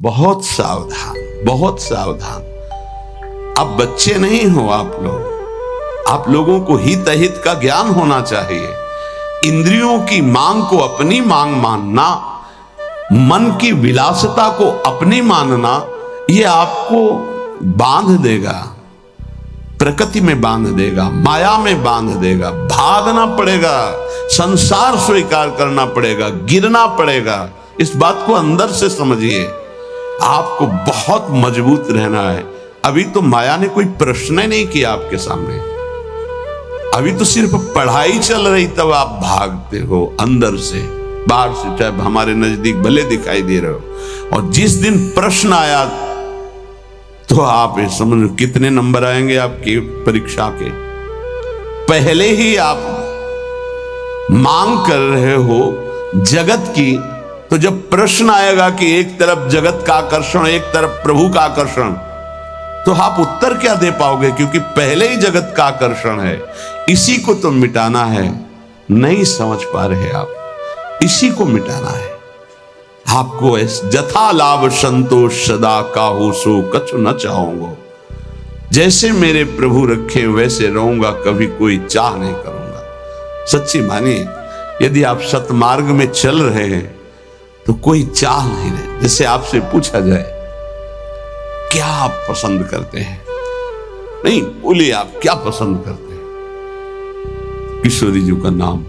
बहुत सावधान, बहुत सावधान। अब बच्चे नहीं हो आप लोगों को हित अहित का ज्ञान होना चाहिए। इंद्रियों की मांग को अपनी मांग मानना, मन की विलासिता को अपनी मानना, ये आपको बांध देगा, प्रकृति में बांध देगा, माया में बांध देगा। भागना पड़ेगा, संसार स्वीकार करना पड़ेगा, गिरना पड़ेगा। इस बात को अंदर से समझिए। आपको बहुत मजबूत रहना है। अभी तो माया ने कोई प्रश्न ही नहीं किया आपके सामने। अभी तो सिर्फ पढ़ाई चल रही, तब आप भागते हो अंदर से, बाहर से चाहे हमारे नजदीक भले दिखाई दे रहे हो। और जिस दिन प्रश्न आया तो आप समझो कितने नंबर आएंगे आपकी परीक्षा के। पहले ही आप मांग कर रहे हो जगत की, तो जब प्रश्न आएगा कि एक तरफ जगत का आकर्षण, एक तरफ प्रभु का आकर्षण, तो आप उत्तर क्या दे पाओगे? क्योंकि पहले ही जगत का आकर्षण है, इसी को तो मिटाना है। नहीं समझ पा रहे आप, इसी को मिटाना है आपको। जथा लाभ संतोष सदा काहू सो कछु न चाहूंगा। जैसे मेरे प्रभु रखे वैसे रहूंगा, कभी कोई चाह नहीं करूंगा। सच्ची मानिए, यदि आप सतमार्ग में चल रहे हैं तो कोई चाह नहीं रहे। जैसे आपसे पूछा जाए क्या आप पसंद करते हैं, नहीं बोलिए आप क्या पसंद करते हैं, किशोरी जी का नाम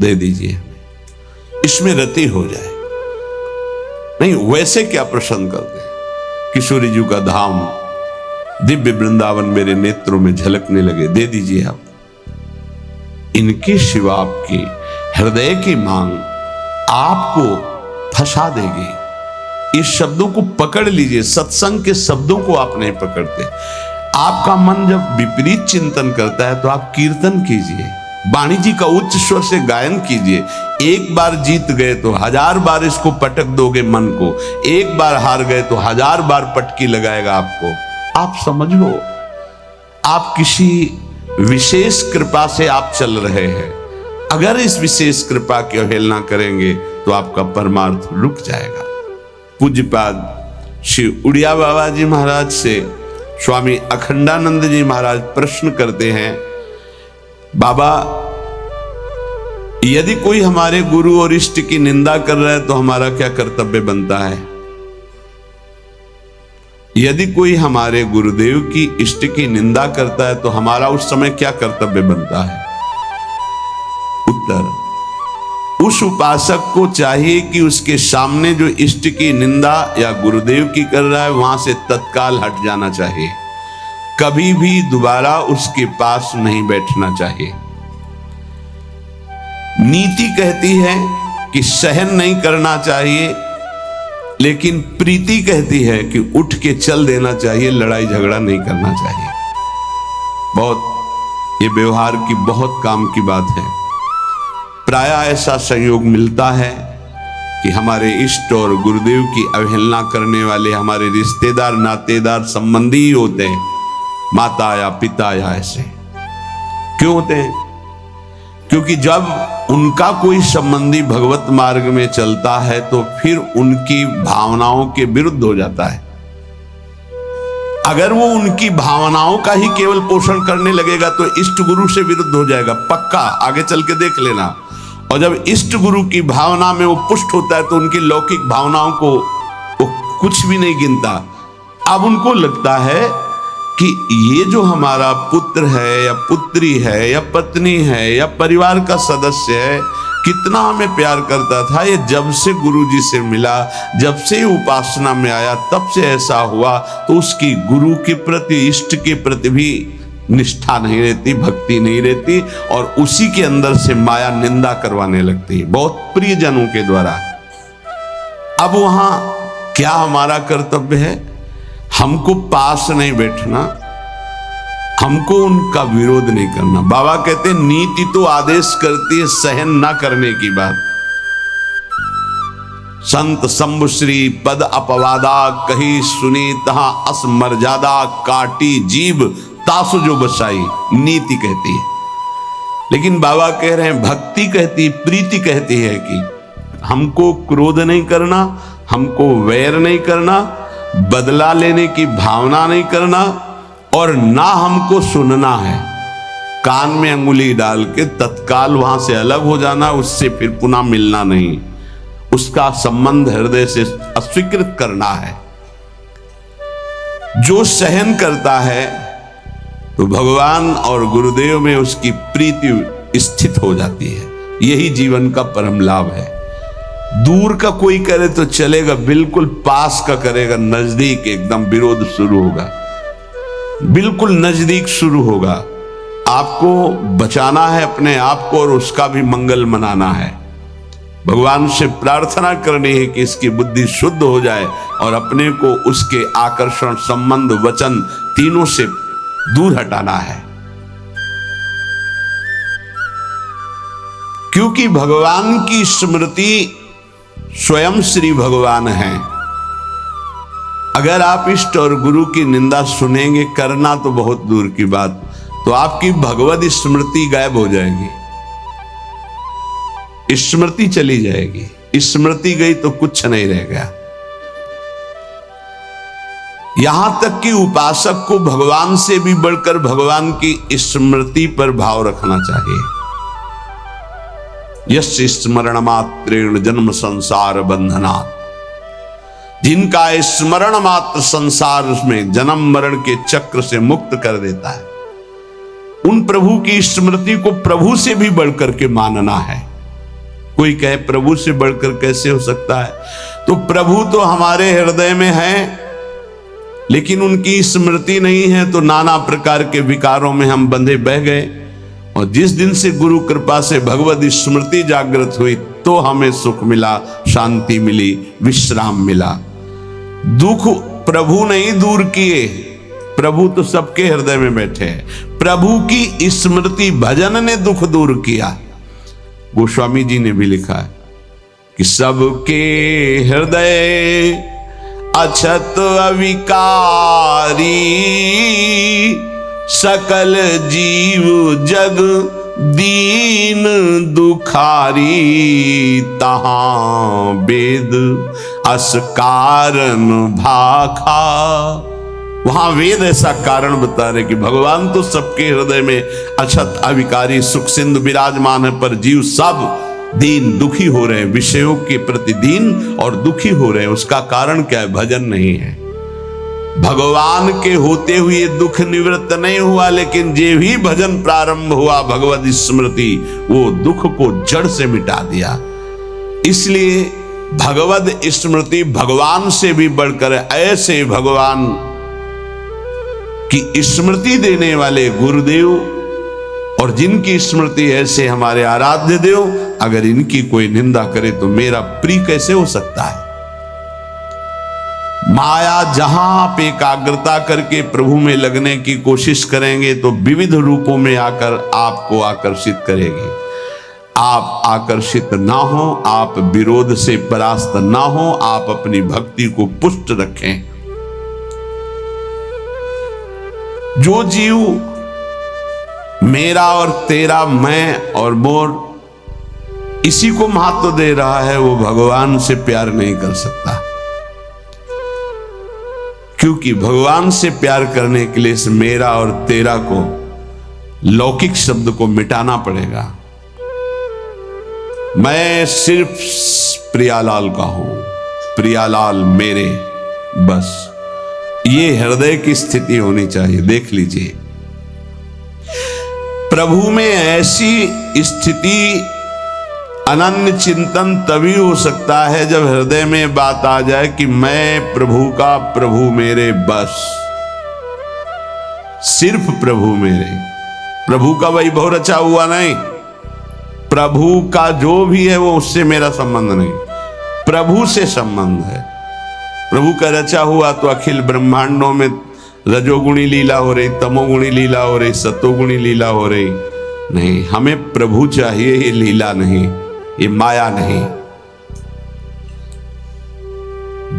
दे दीजिए हमें, इसमें रति हो जाए। नहीं वैसे क्या पसंद करते हैं, किशोरी जी का धाम, दिव्य वृंदावन मेरे नेत्रों में झलकने लगे, दे दीजिए आप। इनके सिवा आपकी हृदय की मांग आपको फंसा देगी। इस शब्दों को पकड़ लीजिए। सत्संग के शब्दों को आप नहीं पकड़ते। आपका मन जब विपरीत चिंतन करता है तो आप कीर्तन कीजिए, वाणी जी का उच्च स्वर से गायन कीजिए। एक बार जीत गए तो 1000 बार इसको पटक दोगे मन को, एक बार हार गए तो 1000 बार पटकी लगाएगा आपको। आप समझ लो, आप किसी विशेष कृपा से आप चल रहे हैं। अगर इस विशेष कृपा की अवहेलना करेंगे तो आपका परमार्थ रुक जाएगा। पूज्यपाद श्री उड़िया बाबा जी महाराज से स्वामी अखंडानंद जी महाराज प्रश्न करते हैं, बाबा यदि कोई हमारे गुरु और इष्ट की निंदा कर रहा है तो हमारा क्या कर्तव्य बनता है? यदि कोई हमारे गुरुदेव की इष्ट की निंदा करता है तो हमारा उस समय क्या कर्तव्य बनता है? उत्तर, उस उपासक को चाहिए कि उसके सामने जो इष्ट की निंदा या गुरुदेव की कर रहा है वहां से तत्काल हट जाना चाहिए। कभी भी दोबारा उसके पास नहीं बैठना चाहिए। नीति कहती है कि सहन नहीं करना चाहिए, लेकिन प्रीति कहती है कि उठ के चल देना चाहिए, लड़ाई झगड़ा नहीं करना चाहिए। बहुत ये व्यवहार की बहुत काम की बात है। प्रायः ऐसा संयोग मिलता है कि हमारे इष्ट और गुरुदेव की अवहेलना करने वाले हमारे रिश्तेदार, नातेदार, संबंधी ही होते हैं, माता या पिता या ऐसे। क्यों होते हैं? क्योंकि जब उनका कोई संबंधी भगवत मार्ग में चलता है तो फिर उनकी भावनाओं के विरुद्ध हो जाता है। अगर वो उनकी भावनाओं का ही केवल पोषण करने लगेगा तो इष्ट गुरु से विरुद्ध हो जाएगा, पक्का, आगे चल के देख लेना। और जब इष्ट गुरु की भावना में वो पुष्ट होता है तो उनकी लौकिक भावनाओं को वो कुछ भी नहीं गिनता। अब उनको लगता है कि ये जो हमारा पुत्र है या पुत्री है या पत्नी है या परिवार का सदस्य है, कितना हमें प्यार करता था, ये जब से गुरुजी से मिला, जब से उपासना में आया, तब से ऐसा हुआ। तो उसकी गुरु के प्रति, इष्ट के प्रति भी निष्ठा नहीं रहती, भक्ति नहीं रहती, और उसी के अंदर से माया निंदा करवाने लगती है, बहुत प्रियजनों के द्वारा। अब वहां क्या हमारा कर्तव्य है? हमको पास नहीं बैठना, हमको उनका विरोध नहीं करना। बाबा कहते नीति तो आदेश करती है सहन ना करने की बात। संत शंभुश्री पद अपवादा, कही सुनी तहां अस मर्यादा, काटी जीव तासु जो बसाई, नीति कहती है। लेकिन बाबा कह रहे हैं भक्ति कहती, प्रीति कहती है कि हमको क्रोध नहीं करना, हमको वैर नहीं करना, बदला लेने की भावना नहीं करना, और ना हमको सुनना है। कान में अंगुली डाल के तत्काल वहां से अलग हो जाना, उससे फिर पुनः मिलना नहीं, उसका संबंध हृदय से अस्वीकृत करना है। जो सहन करता है तो भगवान और गुरुदेव में उसकी प्रीति स्थित हो जाती है। यही जीवन का परम लाभ है। दूर का कोई करे तो चलेगा, बिल्कुल पास का करेगा, नजदीक एकदम विरोध शुरू होगा, बिल्कुल नजदीक शुरू होगा। आपको बचाना है अपने आप को और उसका भी मंगल मनाना है। भगवान से प्रार्थना करनी है कि इसकी बुद्धि शुद्ध हो जाए और अपने को उसके आकर्षण, संबंध, वचन तीनों से दूर हटाना है। क्योंकि भगवान की स्मृति स्वयं श्री भगवान है। अगर आप इष्ट और गुरु की निंदा सुनेंगे, करना तो बहुत दूर की बात, तो आपकी भगवत स्मृति गायब हो जाएगी, स्मृति चली जाएगी। स्मृति गई तो कुछ नहीं रह गया। यहां तक कि उपासक को भगवान से भी बढ़कर भगवान की स्मृति पर भाव रखना चाहिए। यस्य स्मरण मात्रेण जन्म संसार बंधनात्, जिनका स्मरण मात्र संसार में जन्म मरण के चक्र से मुक्त कर देता है, उन प्रभु की स्मृति को प्रभु से भी बढ़कर के मानना है। कोई कहे प्रभु से बढ़कर कैसे हो सकता है? तो प्रभु तो हमारे हृदय में है, लेकिन उनकी स्मृति नहीं है, तो नाना प्रकार के विकारों में हम बंधे बह गए। और जिस दिन से गुरु कृपा से भगवत स्मृति जागृत हुई, तो हमें सुख मिला, शांति मिली, विश्राम मिला। दुख प्रभु नहीं दूर किए, प्रभु तो सबके हृदय में बैठे हैं। प्रभु की स्मृति, भजन ने दुख दूर किया। गोस्वामी जी ने भी लिखा है कि सबके हृदय अछत अविकारी, सकल जीव जग दीन दुखारी, तहां वेद अस कारण भाखा। वहां वेद ऐसा कारण बता रहे कि भगवान तो सबके हृदय में अछत अविकारी सुख सिंधु विराजमान है, पर जीव सब दीन दुखी हो रहे हैं, विषयों के प्रति दीन और दुखी हो रहे हैं। उसका कारण क्या है? भजन नहीं है। भगवान के होते हुए दुख निवृत्त नहीं हुआ, लेकिन जे भी भजन प्रारंभ हुआ भगवत स्मृति, वो दुख को जड़ से मिटा दिया। इसलिए भगवत स्मृति भगवान से भी बढ़कर, ऐसे भगवान की स्मृति देने वाले गुरुदेव और जिनकी स्मृति ऐसे हमारे आराध्य देव, अगर इनकी कोई निंदा करे तो मेरा प्रिय कैसे हो सकता है? माया जहां आप एकाग्रता करके प्रभु में लगने की कोशिश करेंगे तो विविध रूपों में आकर आपको आकर्षित करेगी। आप आकर्षित ना हो, आप विरोध से परास्त ना हो, आप अपनी भक्ति को पुष्ट रखें। जो जीव मेरा और तेरा, मैं और मोर, इसी को महत्व दे रहा है, वो भगवान से प्यार नहीं कर सकता। क्योंकि भगवान से प्यार करने के लिए इस मेरा और तेरा को, लौकिक शब्द को मिटाना पड़ेगा। मैं सिर्फ प्रियालाल का हूं, प्रियालाल मेरे, बस ये हृदय की स्थिति होनी चाहिए। देख लीजिए, प्रभु में ऐसी स्थिति, अनन्य चिंतन तभी हो सकता है जब हृदय में बात आ जाए कि मैं प्रभु का, प्रभु मेरे, बस सिर्फ प्रभु मेरे। प्रभु का वैभव रचा हुआ नहीं, प्रभु का जो भी है वो उससे मेरा संबंध नहीं, प्रभु से संबंध है। प्रभु का रचा हुआ तो अखिल ब्रह्मांडों में रजोगुणी लीला हो रही, तमोगुणी लीला हो रही, सतोगुणी लीला हो रही, नहीं, हमें प्रभु चाहिए, ये लीला नहीं, ये माया नहीं।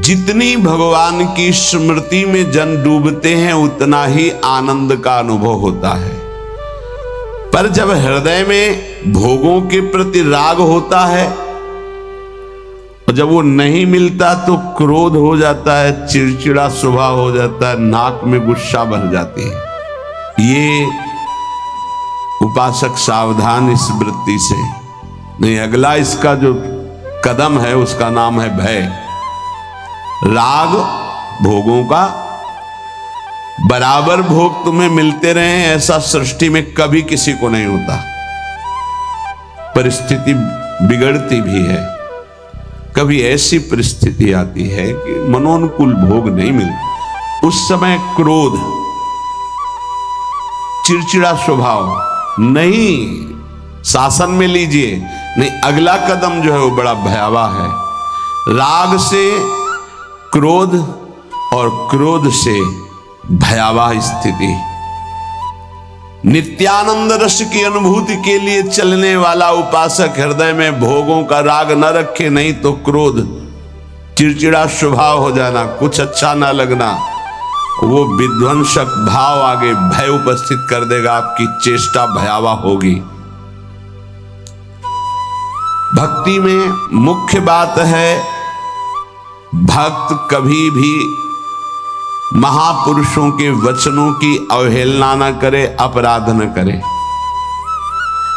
जितनी भगवान की स्मृति में जन डूबते हैं उतना ही आनंद का अनुभव होता है। पर जब हृदय में भोगों के प्रति राग होता है और जब वो नहीं मिलता तो क्रोध हो जाता है, चिड़चिड़ा स्वभाव हो जाता है, नाक में गुस्सा भर जाती है। ये उपासक सावधान इस वृत्ति से। नहीं, अगला इसका जो कदम है उसका नाम है भय। राग भोगों का, बराबर भोग तुम्हें मिलते रहे ऐसा सृष्टि में कभी किसी को नहीं होता। परिस्थिति बिगड़ती भी है, कभी ऐसी परिस्थिति आती है कि मनोनुकूल भोग नहीं मिलते, उस समय क्रोध, चिड़चिड़ा स्वभाव, नहीं शासन में लीजिए। नहीं, अगला कदम जो है वो बड़ा भयावह है। राग से क्रोध और क्रोध से भयावह स्थिति। नित्यानंद रस की अनुभूति के लिए चलने वाला उपासक हृदय में भोगों का राग न रखे, नहीं तो क्रोध, चिड़चिड़ा स्वभाव हो जाना, कुछ अच्छा ना लगना, वो विध्वंसक भाव आगे भय उपस्थित कर देगा, आपकी चेष्टा भयावह होगी। भक्ति में मुख्य बात है, भक्त कभी भी महापुरुषों के वचनों की अवहेलना न करे, अपराध न करे,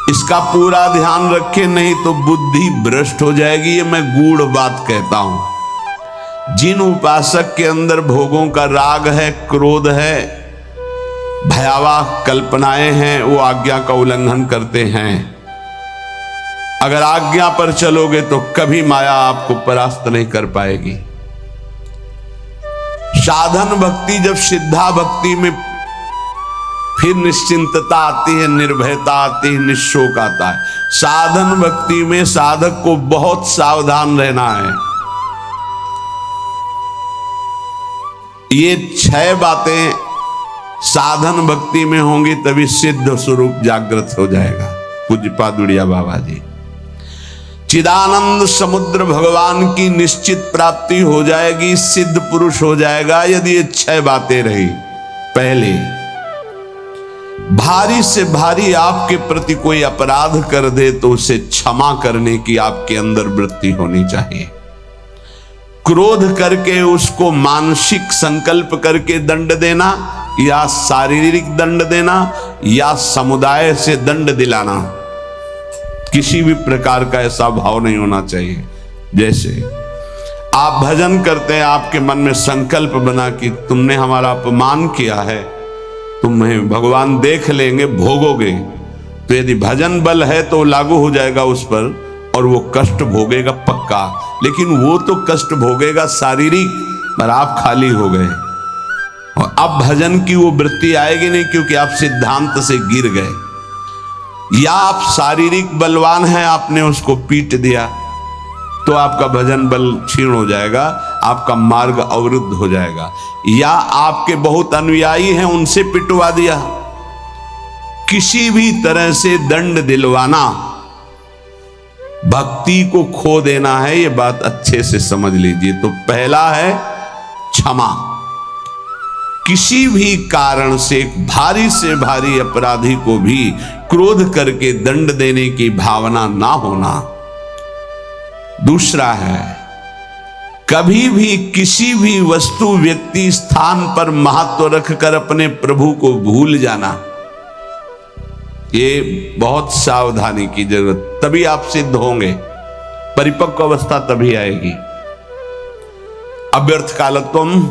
इसका पूरा ध्यान रखे, नहीं तो बुद्धि भ्रष्ट हो जाएगी। ये मैं गूढ़ बात कहता हूं। जिन उपासक के अंदर भोगों का राग है, क्रोध है, भयावह कल्पनाएं हैं, वो आज्ञा का उल्लंघन करते हैं। अगर आज्ञा पर चलोगे तो कभी माया आपको परास्त नहीं कर पाएगी। साधन भक्ति, जब सिद्धा भक्ति में फिर निश्चिंतता आती है, निर्भयता आती है, निशोक आता है। साधन भक्ति में साधक को बहुत सावधान रहना है। ये 6 बातें साधन भक्ति में होंगी तभी सिद्ध स्वरूप जागृत हो जाएगा। पूज्य पादुड़िया बाबा जी, चिदानंद समुद्र भगवान की निश्चित प्राप्ति हो जाएगी, सिद्ध पुरुष हो जाएगा यदि ये 6 बातें रही। पहले, भारी से भारी आपके प्रति कोई अपराध कर दे तो उसे क्षमा करने की आपके अंदर वृत्ति होनी चाहिए। क्रोध करके उसको मानसिक संकल्प करके दंड देना, या शारीरिक दंड देना, या समुदाय से दंड दिलाना, किसी भी प्रकार का ऐसा भाव नहीं होना चाहिए। जैसे आप भजन करते हैं, आपके मन में संकल्प बना कि तुमने हमारा अपमान किया है, तुम्हें भगवान देख लेंगे, भोगोगे, तो यदि भजन बल है तो लागू हो जाएगा उस पर और वो कष्ट भोगेगा पक्का। लेकिन वो तो कष्ट भोगेगा शारीरिक, पर आप खाली हो गए और अब भजन की वो वृत्ति आएगी नहीं, क्योंकि आप सिद्धांत से गिर गए। या आप शारीरिक बलवान हैं, आपने उसको पीट दिया तो आपका भजन बल क्षीण हो जाएगा, आपका मार्ग अवरुद्ध हो जाएगा। या आपके बहुत अनुयायी हैं, उनसे पिटवा दिया। किसी भी तरह से दंड दिलवाना भक्ति को खो देना है, ये बात अच्छे से समझ लीजिए। तो पहला है क्षमा। किसी भी कारण से एक भारी से भारी अपराधी को भी क्रोध करके दंड देने की भावना ना होना। दूसरा है, कभी भी किसी भी वस्तु, व्यक्ति, स्थान पर महत्व रखकर अपने प्रभु को भूल जाना, ये बहुत सावधानी की जरूरत। तभी आप सिद्ध होंगे, परिपक्व अवस्था तभी आएगी। अव्यर्थ कालत्वम,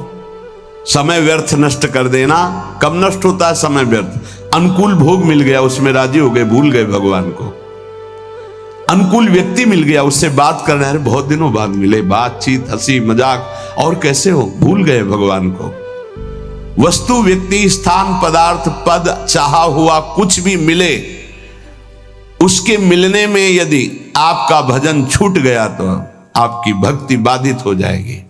समय व्यर्थ नष्ट कर देना। कब नष्ट होता है समय व्यर्थ? अनुकूल भोग मिल गया, उसमें राजी हो गए, भूल गए भगवान को। अनुकूल व्यक्ति मिल गया, उससे बात करना है, बहुत दिनों बाद मिले, बातचीत, हंसी मजाक, और कैसे हो, भूल गए भगवान को। वस्तु, व्यक्ति, स्थान, पदार्थ, पद, चाहा हुआ कुछ भी मिले, उसके मिलने में यदि आपका भजन छूट गया तो आपकी भक्ति बाधित हो जाएगी।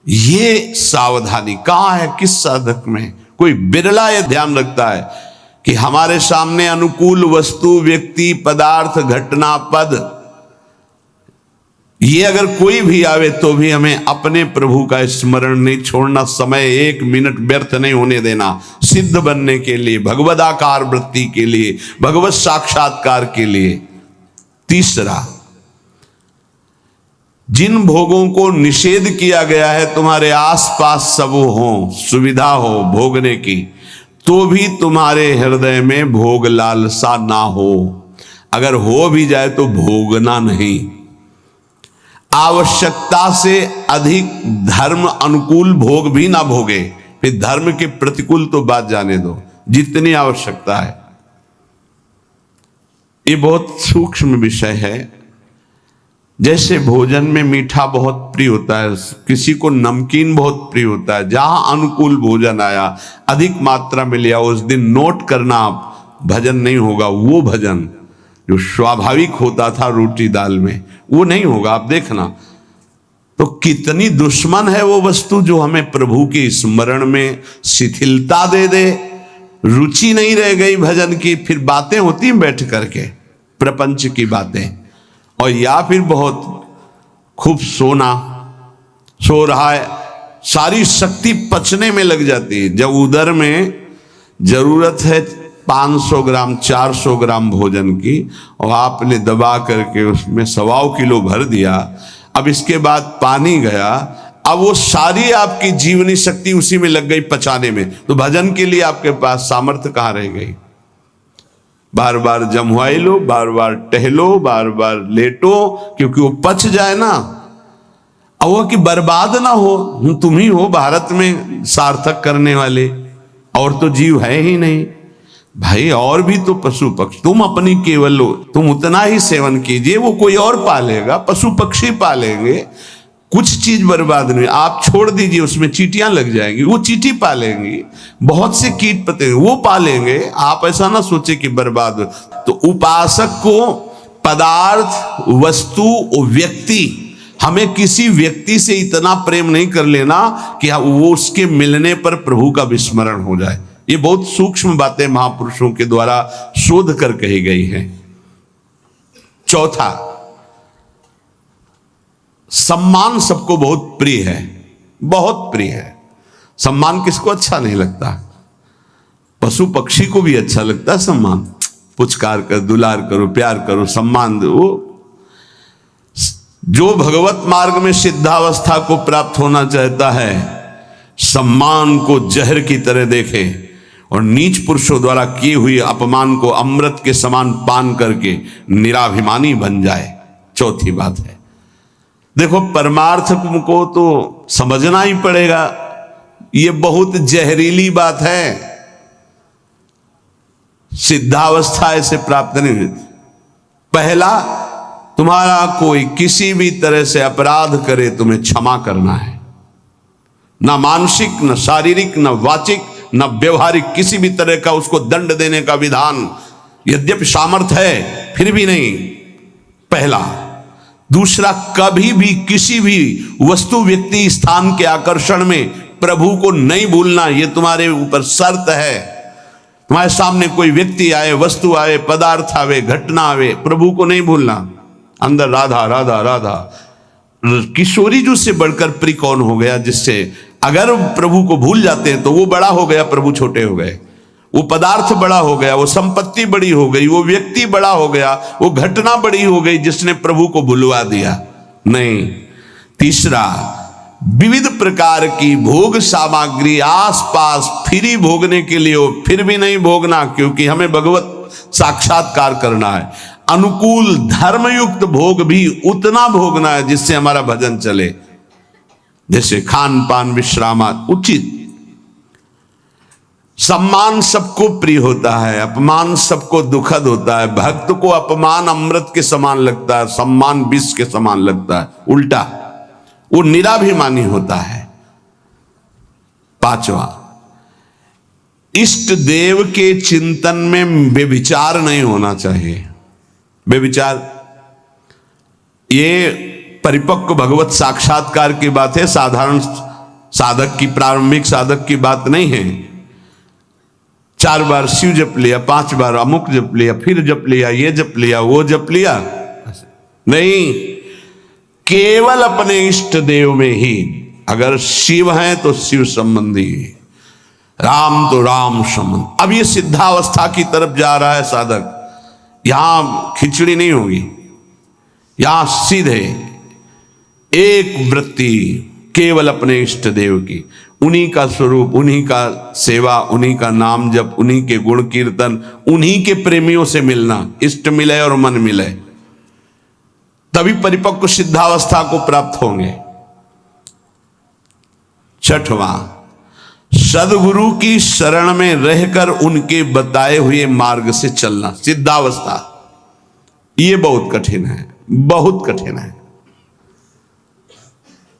ये सावधानी कहां है, किस साधक में? कोई बिरला ये ध्यान रखता है कि हमारे सामने अनुकूल वस्तु, व्यक्ति, पदार्थ, घटना, पद, ये अगर कोई भी आवे तो भी हमें अपने प्रभु का स्मरण नहीं छोड़ना, समय 1 मिनट व्यर्थ नहीं होने देना, सिद्ध बनने के लिए, भगवदाकार वृत्ति के लिए, भगवत साक्षात्कार के लिए। तीसरा, जिन भोगों को निषेध किया गया है तुम्हारे आसपास सब हो, सुविधा हो भोगने की, तो भी तुम्हारे हृदय में भोग लालसा ना हो। अगर हो भी जाए तो भोगना नहीं। आवश्यकता से अधिक धर्म अनुकूल भोग भी ना भोगे, फिर धर्म के प्रतिकूल तो बात जाने दो, जितनी आवश्यकता है। ये बहुत सूक्ष्म विषय है। जैसे भोजन में मीठा बहुत प्रिय होता है, किसी को नमकीन बहुत प्रिय होता है, जहां अनुकूल भोजन आया, अधिक मात्रा में लिया, उस दिन नोट करना, आप भजन नहीं होगा। वो भजन जो स्वाभाविक होता था रोटी दाल में, वो नहीं होगा, आप देखना। तो कितनी दुश्मन है वो वस्तु जो हमें प्रभु के स्मरण में शिथिलता दे दे। रुचि नहीं रह गई भजन की, फिर बातें होती हैं बैठ करके, प्रपंच की बातें, और या फिर बहुत खूब सो रहा है, सारी शक्ति पचने में लग जाती है। जब उदर में जरूरत है 500 ग्राम 400 ग्राम भोजन की, और आपने दबा करके उसमें 1.25 किलो भर दिया, अब इसके बाद पानी गया, अब वो सारी आपकी जीवनी शक्ति उसी में लग गई पचाने में, तो भजन के लिए आपके पास सामर्थ्य कहाँ रह गई। बार बार जमवाई लो, बार बार टहलो, बार बार लेटो, क्योंकि वो पच जाए ना, और वो कि बर्बाद ना हो। तुम ही हो भारत में सार्थक करने वाले, और तो जीव है ही नहीं भाई, और भी तो पशु पक्षी। तुम अपनी केवल लो, तुम उतना ही सेवन कीजिए, वो कोई और पालेगा, पशु पक्षी पालेंगे, कुछ चीज बर्बाद नहीं। आप छोड़ दीजिए, उसमें चींटियां लग जाएंगी, वो चींटी पालेंगी, बहुत से कीट पतंगे वो पालेंगे। आप ऐसा ना सोचे कि बर्बाद हो। तो उपासक को पदार्थ, वस्तु, व्यक्ति, हमें किसी व्यक्ति से इतना प्रेम नहीं कर लेना कि वो उसके मिलने पर प्रभु का विस्मरण हो जाए। ये बहुत सूक्ष्म बातें महापुरुषों के द्वारा शोध कर कही गई हैं। चौथा, सम्मान सबको बहुत प्रिय है, बहुत प्रिय है। सम्मान किसको अच्छा नहीं लगता? पशु पक्षी को भी अच्छा लगता है सम्मान। पुचकार कर, दुलार करो, प्यार करो, सम्मान दो। जो भगवत मार्ग में सिद्धावस्था को प्राप्त होना चाहता है, सम्मान को जहर की तरह देखे और नीच पुरुषों द्वारा किए हुए अपमान को अमृत के समान पान करके निराभिमानी बन जाए। चौथी बात है, देखो परमार्थ को तो समझना ही पड़ेगा, ये बहुत जहरीली बात है। सिद्धावस्था ऐसे प्राप्त नहीं होती। पहला, तुम्हारा कोई किसी भी तरह से अपराध करे, तुम्हें क्षमा करना है। ना मानसिक, न शारीरिक, न वाचिक, न व्यवहारिक, किसी भी तरह का उसको दंड देने का विधान, यद्यपि सामर्थ्य है फिर भी नहीं। पहला। दूसरा, कभी भी किसी भी वस्तु, व्यक्ति, स्थान के आकर्षण में प्रभु को नहीं भूलना, यह तुम्हारे ऊपर शर्त है। तुम्हारे सामने कोई व्यक्ति आए, वस्तु आए, पदार्थ आवे, घटना आवे, प्रभु को नहीं भूलना। अंदर राधा राधा राधा। किशोरी जी से बढ़कर प्रिय कौन हो गया, जिससे अगर प्रभु को भूल जाते हैं तो वो बड़ा हो गया, प्रभु छोटे हो गए। वो पदार्थ बड़ा हो गया, वो संपत्ति बड़ी हो गई, वो व्यक्ति बड़ा हो गया, वो घटना बड़ी हो गई जिसने प्रभु को भुलवा दिया। नहीं। तीसरा, विविध प्रकार की भोग सामग्री आसपास फ्री भोगने के लिए हो, फिर भी नहीं भोगना, क्योंकि हमें भगवत साक्षात्कार करना है। अनुकूल धर्मयुक्त भोग भी उतना भोगना है जिससे हमारा भजन चले, जैसे खान पान, विश्राम उचित। सम्मान सबको प्रिय होता है, अपमान सबको दुखद होता है। भक्त को अपमान अमृत के समान लगता है, सम्मान विष के समान लगता है, उल्टा, वो निराभिमानी होता है। पांचवा, इष्ट देव के चिंतन में बेविचार नहीं होना चाहिए। बेविचार, ये परिपक्व भगवत साक्षात्कार की बात है, साधारण साधक की, प्रारंभिक साधक की बात नहीं है। 4 बार शिव जप लिया, 5 बार अमुक जप लिया, फिर जप लिया, ये जप लिया, वो जप लिया, नहीं। केवल अपने इष्ट देव में ही, अगर शिव हैं तो शिव संबंधी, राम तो राम संबंधी। अब ये सिद्धावस्था की तरफ जा रहा है साधक। यहां खिचड़ी नहीं होगी, यहां सीधे एक वृत्ति केवल अपने इष्ट देव की, उन्हीं का स्वरूप, उन्हीं का सेवा, उन्हीं का नाम जप, उन्हीं के गुण कीर्तन, उन्हीं के प्रेमियों से मिलना, इष्ट मिले और मन मिले, तभी परिपक्व सिद्धावस्था को प्राप्त होंगे। छठवां, सदगुरु की शरण में रहकर उनके बताए हुए मार्ग से चलना, सिद्धावस्था। ये बहुत कठिन है, बहुत कठिन है।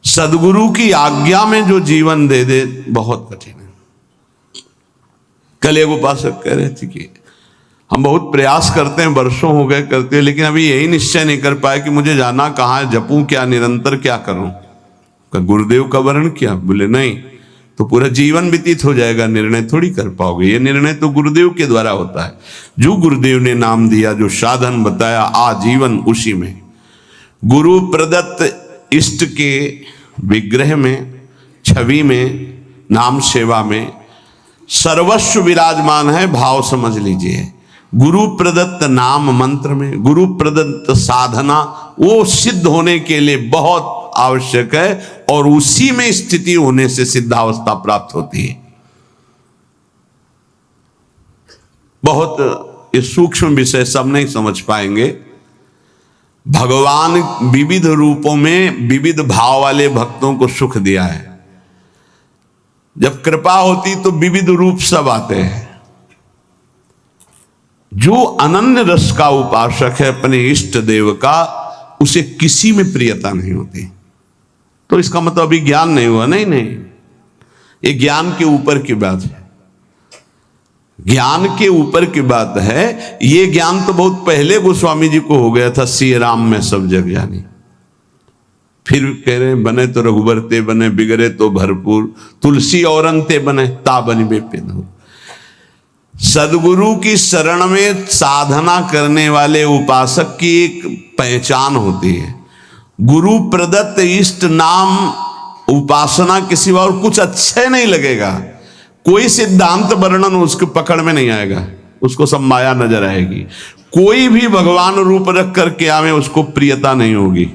सदगुरु की आज्ञा में जो जीवन दे दे, बहुत कठिन है। कल एक उपासक कह रहे थे कि हम बहुत प्रयास करते हैं, वर्षों हो गए करते हैं, लेकिन अभी यही निश्चय नहीं कर पाए कि मुझे जाना कहाँ है, जपूं क्या, निरंतर क्या करूं। गुरुदेव का वर्ण क्या? बोले नहीं, तो पूरा जीवन व्यतीत हो जाएगा, निर्णय थोड़ी कर पाओगे। ये निर्णय तो गुरुदेव के द्वारा होता है। जो गुरुदेव ने नाम दिया, जो साधन बताया, आजीवन उसी में। गुरु प्रदत्त इष्ट के विग्रह में, छवि में, नाम सेवा में सर्वस्व विराजमान है, भाव समझ लीजिए। गुरु प्रदत्त नाम मंत्र में, गुरु प्रदत्त साधना वो सिद्ध होने के लिए बहुत आवश्यक है, और उसी में स्थिति होने से सिद्धावस्था प्राप्त होती है। बहुत सूक्ष्म विषय, सब नहीं समझ पाएंगे। भगवान विविध रूपों में विविध भाव वाले भक्तों को सुख दिया है। जब कृपा होती तो विविध रूप सब आते हैं। जो अनन्य रस का उपासक है अपने इष्ट देव का, उसे किसी में प्रियता नहीं होती। तो इसका मतलब अभी ज्ञान नहीं हुआ? नहीं नहीं, ये ज्ञान के ऊपर की बात है, ज्ञान के ऊपर की बात है। ये ज्ञान तो बहुत पहले गोस्वामी जी को हो गया था, सी राम में सब जग जानी। फिर कह रहे बने तो रघुबर ते बने, बिगड़े तो भरपूर, तुलसी औरन ते बने, ता बनी बेपेद। सदगुरु की शरण में साधना करने वाले उपासक की एक पहचान होती है। गुरु प्रदत्त इष्ट नाम उपासना के सिवा और कुछ अच्छे नहीं लगेगा। कोई सिद्धांत वर्णन उसके पकड़ में नहीं आएगा, उसको सब माया नजर आएगी। कोई भी भगवान रूप रख करके आवे, उसको प्रियता नहीं होगी।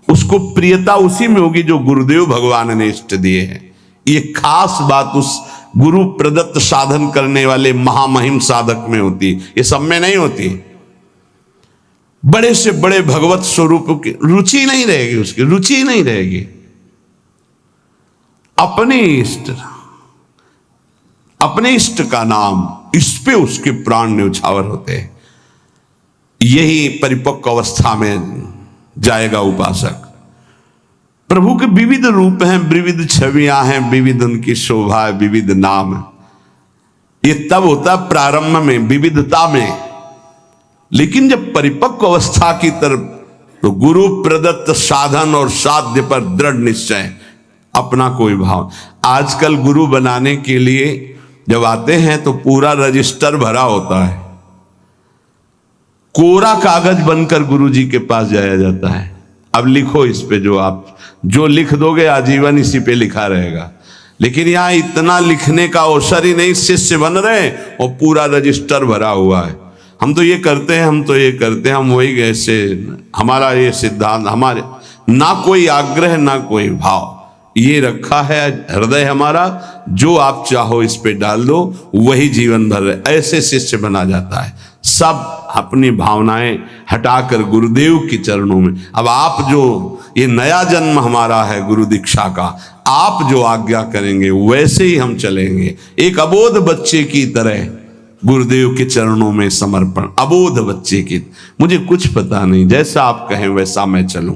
उसको प्रियता उसी में होगी जो गुरुदेव भगवान ने इष्ट दिए हैं। ये खास बात उस गुरु प्रदत्त साधन करने वाले महामहिम साधक में होती, ये सब में नहीं होती। बड़े से बड़े भगवत स्वरूप की रुचि नहीं रहेगी, उसकी रुचि नहीं रहेगी। अपने इष्ट का नाम, इस पे उसके प्राण न्यौछावर होते हैं। यही परिपक्व अवस्था में जाएगा उपासक। प्रभु के विविध रूप हैं, विविध छवियां हैं, विविध उनकी शोभा है, विविध नाम है। ये तब होता प्रारंभ में, विविधता में। लेकिन जब परिपक्व अवस्था की तरफ, तो गुरु प्रदत्त साधन और साध्य पर दृढ़ निश्चय, अपना कोई भाव। आजकल गुरु बनाने के लिए जब आते हैं तो पूरा रजिस्टर भरा होता है, कोरा कागज बनकर गुरु जी के पास जाया जाता है। अब लिखो इस पे, जो लिख दोगे आजीवन इसी पे लिखा रहेगा। लेकिन यहां इतना लिखने का अवसर ही नहीं, शिष्य बन रहे और पूरा रजिस्टर भरा हुआ है। हम तो ये करते हैं, हम तो ये करते हैं, हम वही ऐसे, हमारा ये सिद्धांत, हमारे ना कोई आग्रह ना कोई भाव, ये रखा है हृदय हमारा, जो आप चाहो इस पे डाल दो, वही जीवन भर ऐसे शिष्य बना जाता है। सब अपनी भावनाएं हटाकर गुरुदेव के चरणों में। अब आप जो, ये नया जन्म हमारा है गुरु दीक्षा का, आप जो आज्ञा करेंगे वैसे ही हम चलेंगे। एक अबोध बच्चे की तरह गुरुदेव के चरणों में समर्पण, अबोध बच्चे की, मुझे कुछ पता नहीं, जैसा आप कहें वैसा मैं चलूं।